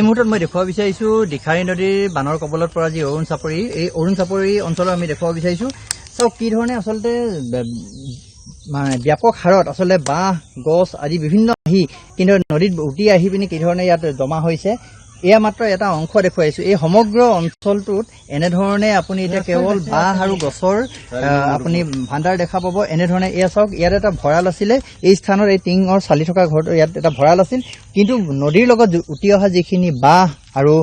মুহূৰ্তত মই দেখুৱাব বিচাৰিছোঁ দিখাৰী নদীৰ বানৰ কবলত পৰা যি অৰুণ চাপৰি, এই অৰুণ চাপৰি অঞ্চলত আমি দেখুৱাব বিচাৰিছোঁ। চাওক কি ধৰণে আচলতে মানে ব্যাপক হাৰত আচলতে বাঁহ গছ আদি বিভিন্ন আহি কিন্তু নদীত উটি আহি পিনি কি ধৰণে ইয়াত জমা হৈছে, এয়া মাত্ৰ এটা অংশ দেখুৱাইছো। এই সমগ্ৰ অঞ্চলটোত এনেধৰণে আপুনি এতিয়া কেৱল বাঁহ আৰু গছৰ আপুনি ভাণ্ডাৰ দেখা পাব। এনেধৰণে এয়া চাওক, ইয়াত এটা ভঁৰাল আছিলে, এই স্থানত এই টিঙৰ চালি থকা ঘৰটো ইয়াত এটা ভঁৰাল আছিল, কিন্তু নদীৰ লগত উটি অহা যিখিনি বাঁহ আৰু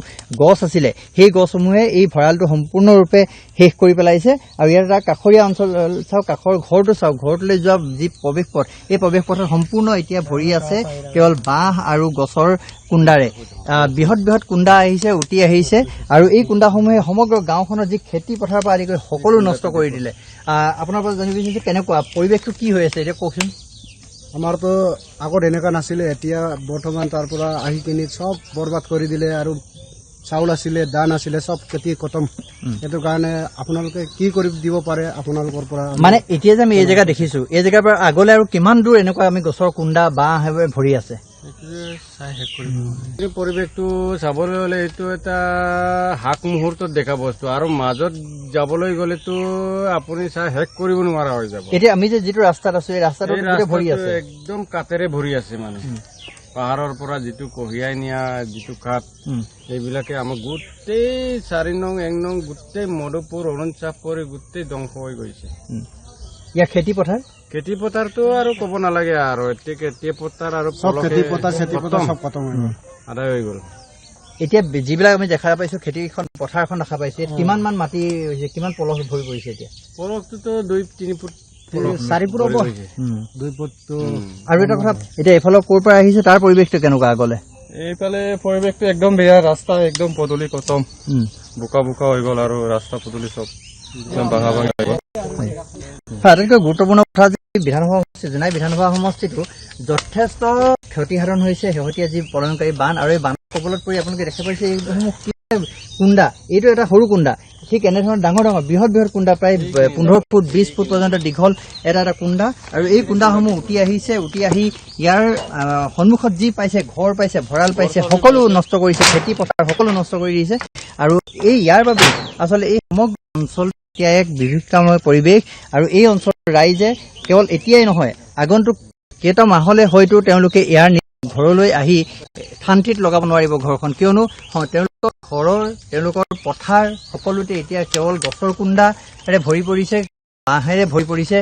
গছ আছিলে সেই গছসমূহে এই ভঁৰালটো সম্পূৰ্ণৰূপে শেষ কৰি পেলাইছে। আৰু ইয়াত এটা কাষৰীয়া অঞ্চল চাওক, কাষৰ ঘৰটো চাওক, ঘৰটোলৈ যোৱা যি প্ৰৱেশ পথ, এই প্ৰৱেশ পথত সম্পূৰ্ণ এতিয়া ভৰি আছে কেৱল বাঁহ আৰু গছৰ কুণ্ডাৰে। বৃহৎ বৃহৎ কুণ্ডা আহিছে, উটি আহিছে, আৰু এই কুণ্ডাসমূহে সমগ্ৰ গাঁওখনৰ যি খেতি পথাৰৰ পৰা আদি কৰি সকলো নষ্ট কৰি দিলে। আপোনাৰ পৰা জানিব বিচাৰিছোঁ কেনেকুৱা পৰিৱেশটো কি হৈ আছে এতিয়া কওকচোন। আমাৰতো আগত এনেকুৱা নাছিলে, এতিয়া বৰ্তমান তাৰ পৰা আহি কিনি চব বৰবাদ কৰি দিলে। আৰু চাউল আছিলে, ধান আছিলে, চব খেতি খতম। সেইটো কাৰণে আপোনালোকে কি কৰি দিব পাৰে আপোনালোকৰ পৰা? মানে এতিয়া যে আমি এই জেগা দেখিছো, এই জেগাৰ পৰা আগলৈ আৰু কিমান দূৰ এনেকুৱা আমি গছৰ কুণ্ডা বাঁহ সেইবোৰ ভৰি আছে? পৰিৱেশটো চাবলৈ হলে এইটো এটা হাক মুহূৰ্তত দেখা বস্তু, আৰু মাজত যাবলৈ গলেতো আপুনি চাই শেষ কৰিব নোৱাৰা হৈ যাব। এতিয়া আমি যে যিটো ৰাস্তাত আছো, এই ৰাস্তাটো ভৰি আছে, একদম কাতেৰে ভৰি আছে। মানে পাহাৰৰ পৰা যিটো কঢ়িয়াই নিয়া যিটো কাঠ, এইবিলাকে আমাৰ গোটেই 4 নং 1 নং গোটেই মধুপুৰ অৰুণ চাপৰি গোটেই ধ্বংস হৈ গৈছে। ইয়াৰ খেতি পথাৰ, খেতি পথাৰটো আৰু ক'ব নালাগে, আৰু এতিয়া খেতি পথাৰ আৰু খেতি পথাৰ চব খতম আদায় হৈ গ'ল। এতিয়া যিবিলাক আমি দেখা পাইছো খেতিখন পথাৰখন দেখা পাইছো, কিমান মান মাটি হৈছে, কিমান পলস ভৰি পৰিছে? এতিয়া পলসটোতো 2-3 ফুট 4 ফুট হ'ব, 2 ফুট। আৰু এটা কথা, এতিয়া এইফালৰ ক'ৰ পৰা আহিছে তাৰ পৰিৱেশটো কেনেকুৱা? আগলে এইফালে পৰিৱেশটো একদম বেয়া, ৰাস্তা একদম পদূলি খতম, বোকা বোকা হৈ গ'ল, আৰু ৰাস্তা পদূলি চব ভাঙা ভাঙা হৈ গ'ল। আটাইতকৈ গুৰুত্বপূৰ্ণ কথা যে বিধানসভা সমষ্টি, জোনাই বিধানসভা সমষ্টিটো যথেষ্ট ক্ষতিসাধন হৈছে শেহতীয়া যি প্ৰলয়ংকাৰী বান, আৰু এই বানৰ কবলত পৰি আপোনালোকে দেখা পাইছে এইসমূহ কুণ্ডা, এইটো এটা সৰু কুণ্ডা, ঠিক এনেধৰণৰ ডাঙৰ ডাঙৰ বৃহৎ বৃহৎ কুণ্ডা, প্ৰায় 15 ফুট 20 ফুট পৰ্যন্ত দীঘল এটা এটা কুণ্ডা। আৰু এই কুণ্ডাসমূহ উটি আহিছে, উটি আহি ইয়াৰ সন্মুখত যি পাইছে, ঘৰ পাইছে, ভঁৰাল পাইছে, সকলো নষ্ট কৰিছে, খেতি পথাৰ সকলো নষ্ট কৰি দিছে। আৰু এই ইয়াৰ বাবে আচলতে এই সমগ্ৰ অঞ্চল এতিয়া এক বিভীষিকাময় পৰিৱেশ। আৰু এই অঞ্চলৰ ৰাইজে কেৱল এতিয়াই নহয়, আগন্তুক কেইটা মাহলৈ হয়তো তেওঁলোকে ইয়াৰ ঘৰলৈ আহি শান্তিত লগাব নোৱাৰিব ঘৰখন, কিয়নো তেওঁলোকৰ ঘৰৰ, তেওঁলোকৰ পথাৰ সকলোতে এতিয়া কেৱল গছৰ কুণ্ডাৰে ভৰি পৰিছে, বাঁহেৰে ভৰি পৰিছে।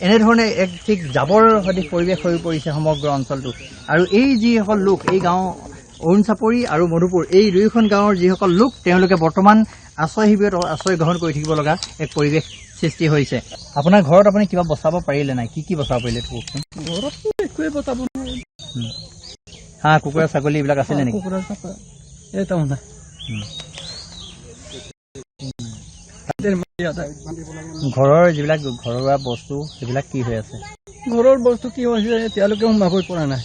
এনেধৰণে এক ঠিক জাবৰ সদৃশ পৰিৱেশ হৈ পৰিছে সমগ্ৰ অঞ্চলটো। আৰু এই যিসকল লোক, এই গাঁও অৰুণ চাপৰি আৰু মধুপুৰ, এই দুয়োখন গাঁৱৰ যিসকল লোক, তেওঁলোকে বৰ্তমান আশ্ৰয় শিবিৰত আশ্ৰয় গ্ৰহণ কৰি থাকিব লগা এক পৰিৱেশ সৃষ্টি হৈছে। আপোনাৰ ঘৰত আপুনি কিবা বচাব পাৰিলে নাই? কি কি বচাব পাৰিলে কওকচোন। ঘৰত একোৱে বচাব নোৱাৰে। হাঁহ কুকুৰা ছাগলী এইবিলাক আছিলে নেকি? ঘৰৰ যিবিলাক ঘৰুৱা বস্তু সেইবিলাক কি হৈ আছে? ঘৰৰ বস্তু কি হৈছে তেওঁলোকে সোমাবই পৰা নাই।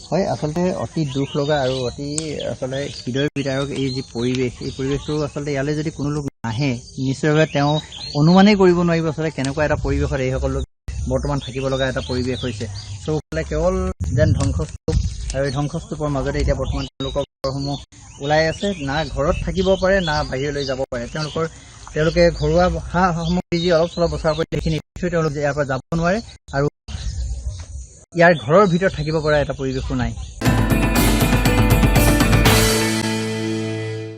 হয়, আচলতে অতি দুখ লগা আৰু অতি আচলতে হৃদয় বিদাৰক এই যি পৰিৱেশ, এই পৰিৱেশটো আচলতে ইয়ালৈ যদি কোনো লোক নাহে নিশ্চয়ভাৱে তেওঁ অনুমানেই কৰিব নোৱাৰিব আচলতে কেনেকুৱা এটা পৰিৱেশত এইসকল লোক বৰ্তমান থাকিব লগা এটা পৰিৱেশ হৈছে। চৌফালে কেৱল যেন ধ্বংসস্তূপ, আৰু এই ধ্বংসস্তূপৰ মাজতে এতিয়া বৰ্তমান তেওঁলোকৰ ঘৰসমূহ ওলাই আছে, না ঘৰত থাকিব পাৰে, না বাহিৰলৈ যাব পাৰে। তেওঁলোকে ঘৰুৱা সা সামগ্ৰী যি অলপ চলপ বচাব পাৰে সেইখিনি তেওঁলোকে ইয়াৰ পৰা যাব নোৱাৰে, আৰু ইয়াৰ ঘৰৰ ভিতৰত থাকিব পৰা এটা পৰিৱেশো নাই।